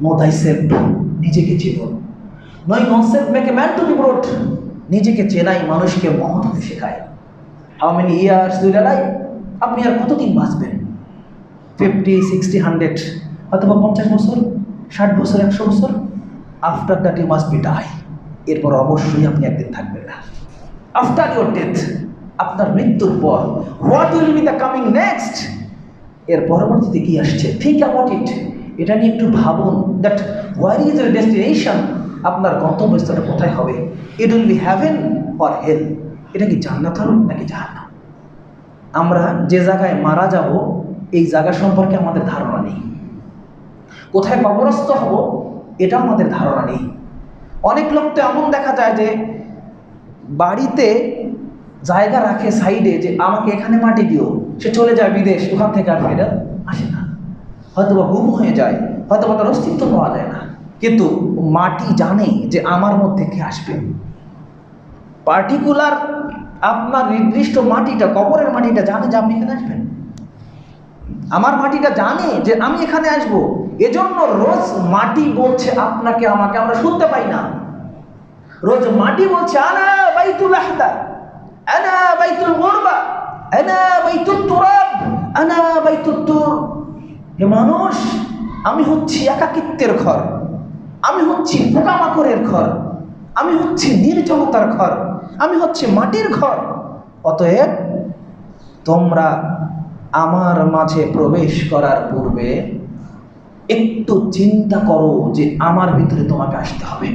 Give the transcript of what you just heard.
No thyself, নিজেকে চেনো। Knowing oneself make a man to be broad, নিজেকে চেনাই মানুষকে মহৎ হতে শেখায়। How many years do you live? আপনি আর কতদিন বাঁচবেন? 50, 60, 100, অথবা 50 বছর, 60 বছর, 100 বছর। After that you must be die. এরপর অবশ্যই আপনি একদিন থাকবেন না। আফটার ইউর ডেথ, আপনার মৃত্যুর পর, what will be the coming next, এর পরবর্তীতে কি আসছে, থিঙ্ক অ্যাবাউট ইট। এটা নিয়ে একটু ভাবুন, that where is your destination, আপনার গন্তব্যস্থলটা কোথায় হবে। It will be heaven or hell, এটা কি জান্নাত হবে নাকি জাহান্নাম। আমরা যে জায়গায় মারা যাব এই জায়গা সম্পর্কে আমাদের ধারণা নেই। কোথায় কবরস্থ হব এটা আমাদের ধারণা নেই। অনেক লোক তো এমন দেখা যায় যে বাড়িতে জায়গা রাখে সাইডে, যে আমাকে এখানে মাটি দিও, সে চলে যায় বিদেশ, ওখান থেকে আর ফেরত আসে না, হয়তোবা গুম হয়ে যায়, হয়তোবা তার অস্তিত্ব পাওয়া যায় না। কিন্তু মাটি জানে যে আমার মধ্যে কে আসবে। পার্টিকুলার আপনার নির্দিষ্ট মাটিটা, কবরের মাটিটা জানে যে আপনি এখানে আসবেন। আমার মাটিটা জানে যে আমি এখানে আসব, এজন্য রোজ মাটি বলছে আপনাকে আমাকে, আমরা শুনতে পাই না। রোজ মাটি বলছে আনা বাইতুল আহদা, আনা বাইতুল গুরবা, আনা বাইতুত তুরাব, আনা বাইতুত তুর। হে মানুষ, আমি হচ্ছি একাকিত্বের ঘর, আমি হচ্ছি পোকামাকড়ের ঘর, আমি হচ্ছি নির্জনতার ঘর, আমি হচ্ছে মাটির ঘর। অতএব তোমরা আমার মাঝে প্রবেশ করার পূর্বে একটু চিন্তা করো যে আমার ভিতরে তোমাকে আসতে হবে।